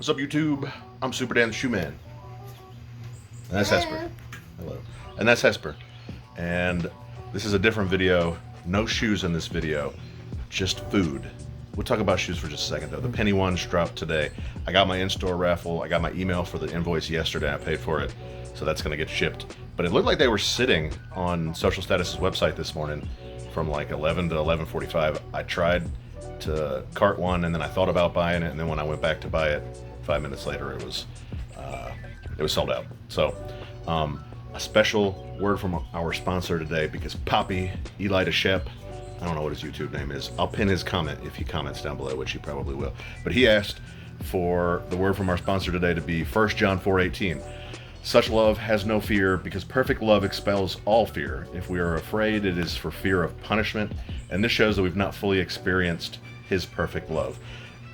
What's up, YouTube? I'm Super Dan the Shoe Man. And that's Hesper. Hello. And that's Hesper. And this is a different video. No shoes in this video, just food. We'll talk about shoes for just a second though. The penny ones dropped today. I got my in-store raffle. I got my email for the invoice yesterday. I paid for it. So that's gonna get shipped. But it looked like they were sitting on Social Status's website this morning from like 11 to 11:45. I tried to cart one and then I thought about buying it, and then when I went back to buy it 5 minutes later, it was sold out. So a special word from our sponsor today, because Poppy Eli Shep, I don't know what his YouTube name is, I'll pin his comment if he comments down below, which he probably will, but he asked for the word from our sponsor today to be 1 John 4:18. Such love has no fear, because perfect love expels all fear. If we are afraid, it is for fear of punishment. And this shows that we've not fully experienced his perfect love.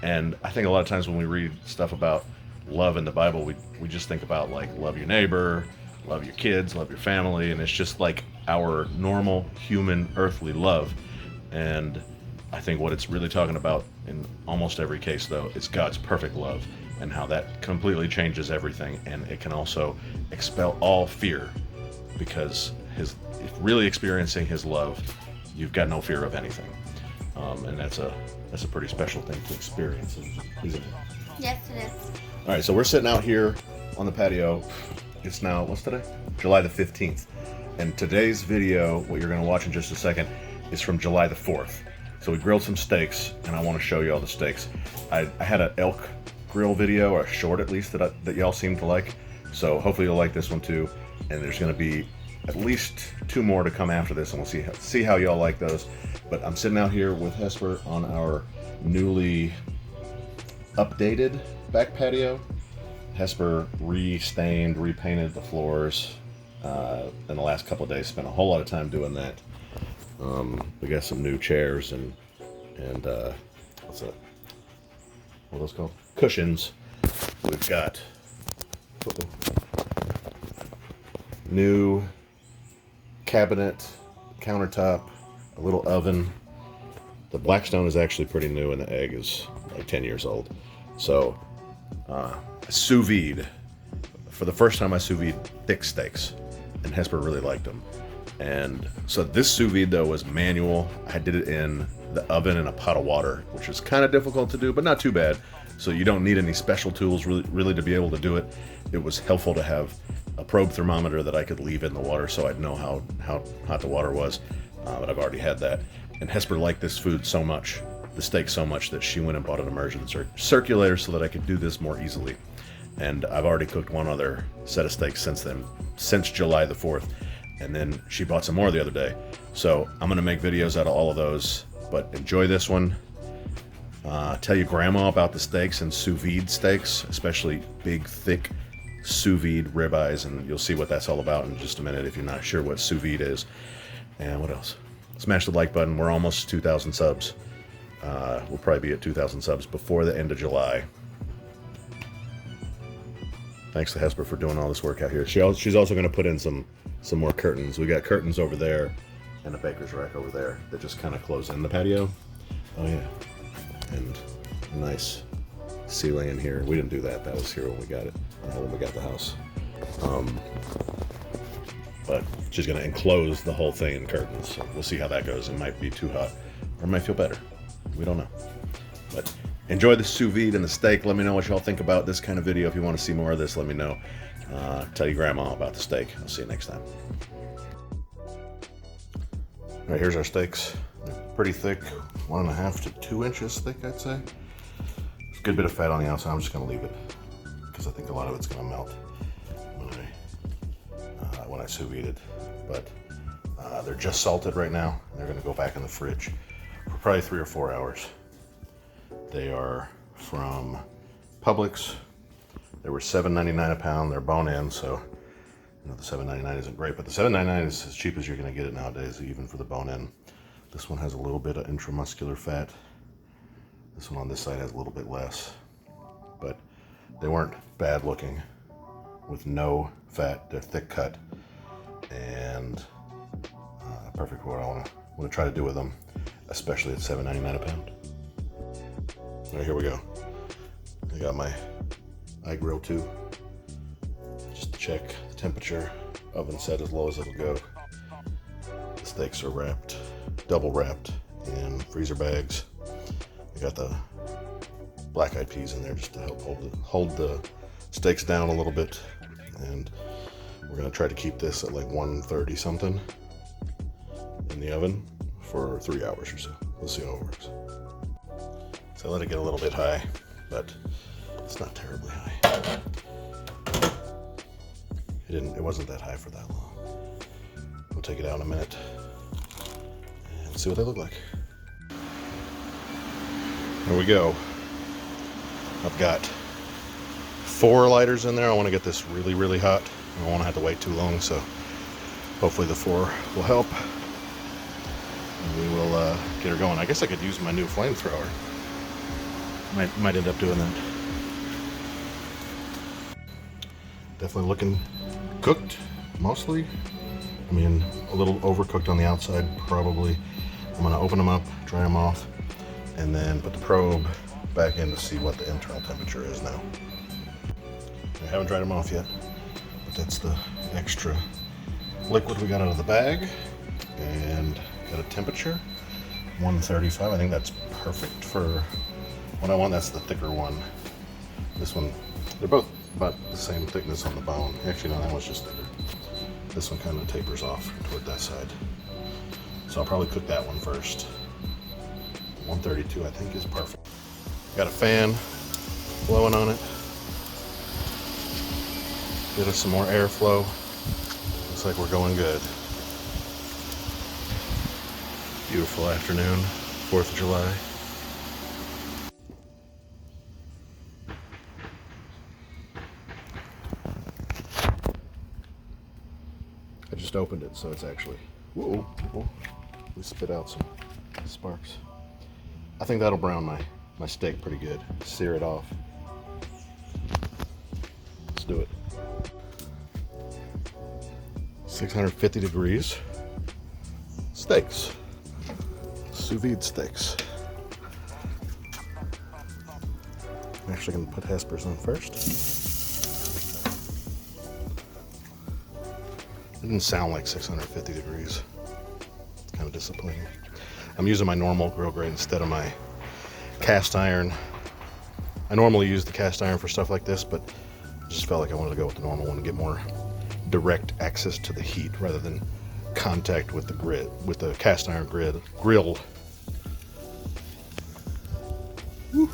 And I think a lot of times when we read stuff about love in the Bible, we just think about like love your neighbor, love your kids, love your family, and it's just like our normal human earthly love. And I think what it's really talking about in almost every case though is God's perfect love, and how that completely changes everything, and it can also expel all fear, because if really experiencing his love, you've got no fear of anything, and that's a pretty special thing to experience, isn't it? Yes, it is. All right, so we're sitting out here on the patio. It's now, what's today? July the 15th, and today's video, what you're going to watch in just a second, is from July the 4th. So we grilled some steaks, and I want to show you all the steaks. I had an elk grill video, or a short at least, that y'all seem to like. So hopefully you'll like this one too. And there's going to be at least 2 more to come after this, and we'll see how y'all like those. But I'm sitting out here with Hesper on our newly updated back patio. Hesper re-stained, repainted the floors in the last couple of days. Spent a whole lot of time doing that. We got some new chairs and what's that? What are those called? Cushions. We've got new cabinet, countertop, a little oven. The Blackstone is actually pretty new, and the egg is like 10 years old. So, Sous Vide. For the first time, I sous vide thick steaks, and Hesper really liked them. And so this sous vide though was manual. I did it in the oven in a pot of water, which is kind of difficult to do, but not too bad. So you don't need any special tools really to be able to do it. It was helpful to have a probe thermometer that I could leave in the water so I'd know how hot the water was, but I've already had that. And Hesper liked this food so much, the steak so much, that she went and bought an immersion circulator so that I could do this more easily. And I've already cooked one other set of steaks since then, since July the 4th. And then she bought some more the other day. So I'm gonna make videos out of all of those, but enjoy this one. Tell your grandma about the steaks and sous vide steaks, especially big, thick sous vide ribeyes, and you'll see what that's all about in just a minute if you're not sure what sous vide is. And what else? Smash the like button. We're almost 2,000 subs. We'll probably be at 2,000 subs before the end of July. Thanks to Hesper for doing all this work out here. She's also going to put in some more curtains. We got curtains over there and a baker's rack over there that just kind of close in the patio. Oh yeah, and a nice ceiling in here. We didn't do that. That was here when we got it, when we got the house. But she's going to enclose the whole thing in curtains. So we'll see how that goes. It might be too hot, or it might feel better. We don't know. But enjoy the sous vide and the steak. Let me know what y'all think about this kind of video. If you want to see more of this, let me know. Tell your grandma about the steak. I'll see you next time. All right, here's our steaks. They're pretty thick, 1.5 to 2 inches thick, I'd say. There's a good bit of fat on the outside. I'm just gonna leave it because I think a lot of it's gonna melt when I sous vide it. But they're just salted right now. They're gonna go back in the fridge for probably 3 or 4 hours. They are from Publix. They were $7.99 a pound. They're bone-in, so you know the $7.99 isn't great, but the $7.99 is as cheap as you're going to get it nowadays, even for the bone-in. This one has a little bit of intramuscular fat. This one on this side has a little bit less, but they weren't bad looking with no fat. They're thick cut and perfect for what I want to try to do with them, especially at $7.99 a pound. All right, here we go. I got my iGrill too, just to check the temperature. Oven set as low as it'll go. The steaks are wrapped, double wrapped in freezer bags. I got the black-eyed peas in there just to help hold the steaks down a little bit. And we're gonna try to keep this at like 130 something in the oven for 3 hours or so. We'll see how it works. So I let it get a little bit high, but it's not terribly high. It wasn't that high for that long. We'll take it out in a minute and see what they look like. There we go. I've got 4 lighters in there. I want to get this really, really hot. I don't want to have to wait too long, so hopefully the 4 will help. And we will get her going. I guess I could use my new flamethrower. Might end up doing that. Definitely looking cooked, mostly. I mean, a little overcooked on the outside, probably. I'm gonna open them up, dry them off, and then put the probe back in to see what the internal temperature is now. I haven't dried them off yet, but that's the extra liquid we got out of the bag. And got a temperature, 135. I think that's perfect for what I want. That's the thicker one. This one, they're both about the same thickness on the bone. Actually, no, that one's just thicker. This one kind of tapers off toward that side. So I'll probably cook that one first. 132, I think, is perfect. Got a fan blowing on it. Get us some more airflow. Looks like we're going good. Beautiful afternoon, 4th of July. I just opened it, so it's actually, whoa, we spit out some sparks. I think that'll brown my steak pretty good. Sear it off. Let's do it. 650 degrees. Steaks. Sous vide steaks. I'm actually going to put Hesper's on first. It didn't sound like 650 degrees. It's kind of disappointing. I'm using my normal grill grate instead of my cast iron. I normally use the cast iron for stuff like this, but I just felt like I wanted to go with the normal one and get more direct access to the heat rather than contact with the grid, with the cast iron grill. Woo.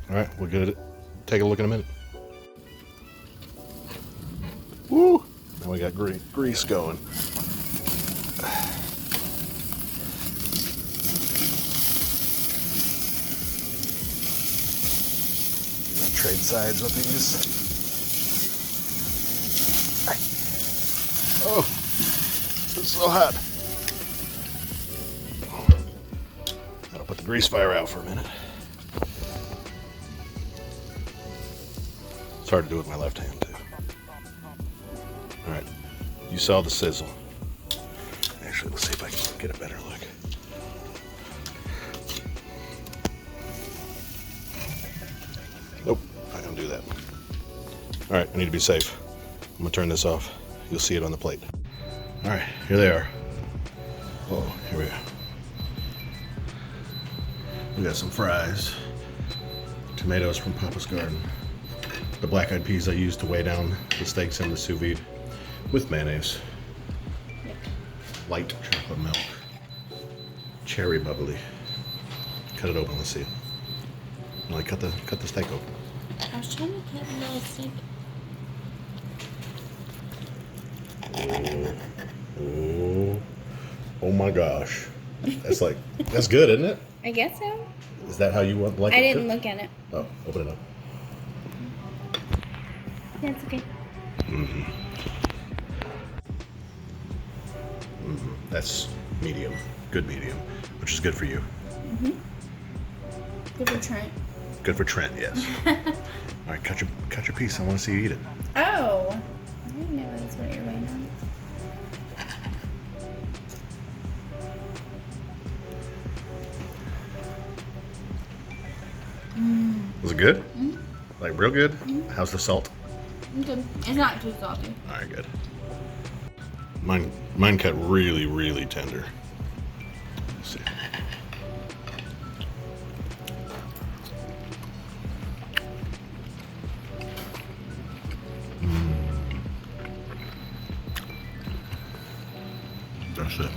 All right, we'll get it. Take a look in a minute. Woo! Now we got grease going. Trade sides with these. Oh, it's so hot. I'll put the grease fire out for a minute. It's hard to do with my left hand too. All right, you saw the sizzle. Actually, let's see if I can get a better look. Nope, not gonna do that. All right, I need to be safe. I'm gonna turn this off. You'll see it on the plate. All right, here they are. Oh, here we go. We got some fries, tomatoes from Papa's Garden, the black-eyed peas I used to weigh down the steaks in the sous vide, with mayonnaise, light chocolate milk, cherry bubbly. Cut it open. Let's see it. Like cut the steak open. I was trying to cut a little steak. Oh my gosh. That's good, isn't it? I guess so. Is that how you want like it? I didn't look at it. Oh, open it up. Yeah, it's okay. That's medium. Good medium, which is good for you. Good for Trent. Good for Trent, yes. All right, cut your piece. I want to see you eat it. Oh, I didn't know that's what you're waiting on. Was it good? Mm-hmm. Like real good? Mm-hmm. How's the salt? Good. It's not too salty. All right, good. Mine cut really, really tender. Let's see. That's it.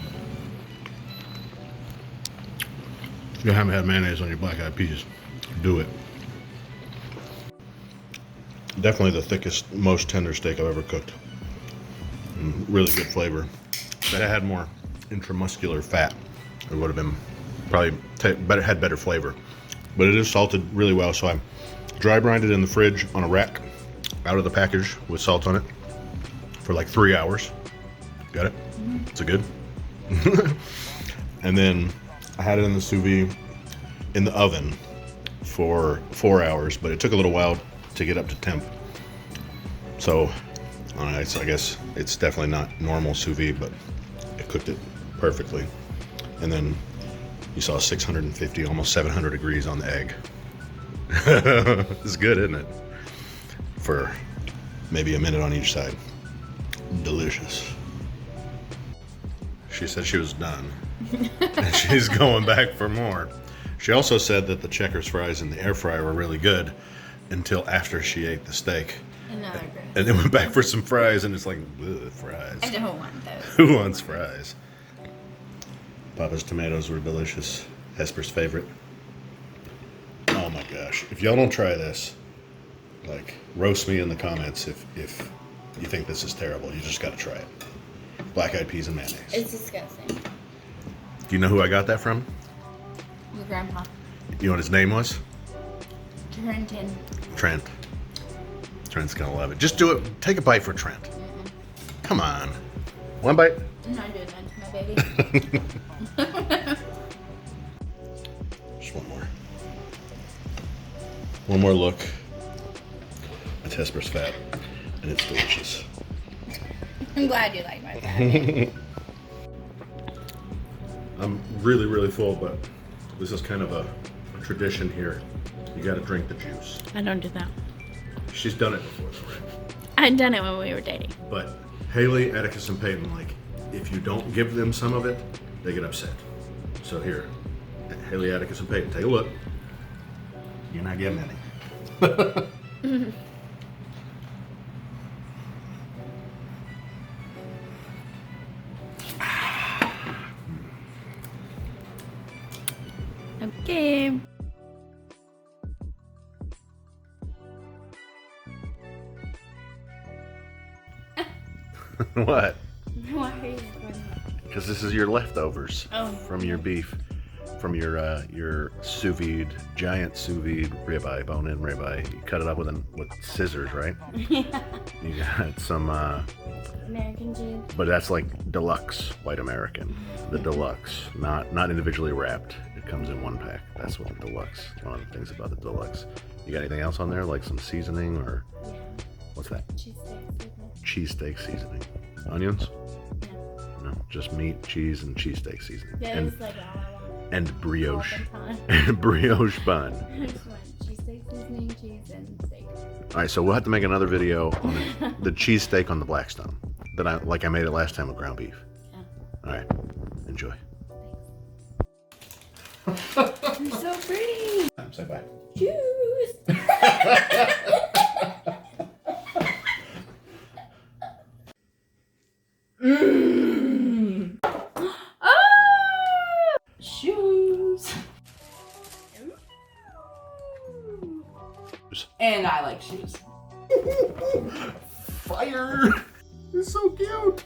If you haven't had mayonnaise on your black eyed peas, do it. Definitely the thickest, most tender steak I've ever cooked. Really good flavor. If it had more intramuscular fat, it would have been probably had better flavor. But it is salted really well, so I dry brined it in the fridge on a rack out of the package with salt on it for like 3 hours. Got it? Is it good? And then I had it in the sous vide in the oven for 4 hours, but it took a little while to get up to temp. So I guess it's definitely not normal sous vide, but it cooked it perfectly. And then you saw 650, almost 700 degrees on the egg. It's good, isn't it? For maybe a minute on each side. Delicious. She said she was done. And she's going back for more. She also said that the Checkers fries in the air fryer were really good until after she ate the steak. Another good. And then went back for some fries, and it's like, ugh, fries. I don't want those. Who wants fries? Papa's tomatoes were delicious. Hesper's favorite. Oh my gosh. If y'all don't try this, like, roast me in the comments if you think this is terrible. You just gotta try it. Black eyed peas and mayonnaise. It's disgusting. Do you know who I got that from? Your grandpa. You know what his name was? Trenton. Trent. Trent's gonna love it. Just do it. Take a bite for Trent. Come on. One bite. I'm not doing that to my baby. Just one more. One more look. That's Hesper's fat, and it's delicious. I'm glad you like my fat. I'm really, really full, but this is kind of a tradition here. You gotta drink the juice. I don't do that. She's done it before, though, right? I'd done it when we were dating. But Haley, Atticus, and Peyton, like, if you don't give them some of it, they get upset. So here, Haley, Atticus, and Peyton, take a look. You're not getting any. Okay. What? Why are you recording? Because this is your leftovers from your beef, from your sous vide, giant sous vide ribeye, bone-in ribeye. You cut it up with scissors, right? Yeah. You got some, American cheese. but that's like deluxe white American, the deluxe, not individually wrapped. It comes in one pack. That's what the deluxe. One of the things about the deluxe. You got anything else on there, like some seasoning or Yeah. what's that? Cheesesteak. Cheesesteak seasoning. Onions? No. No, just meat, cheese, and cheesesteak seasoning. That and is like all I want. and brioche. All the time. Brioche bun. I just want cheesesteak, seasoning, cheese, and steak. All right, so we'll have to make another video on the cheesesteak on the Blackstone. That I made it last time with ground beef. Yeah. All right, enjoy. You're so pretty. Say bye. Choose. Oh! Shoes. And I like shoes. Fire! It's so cute.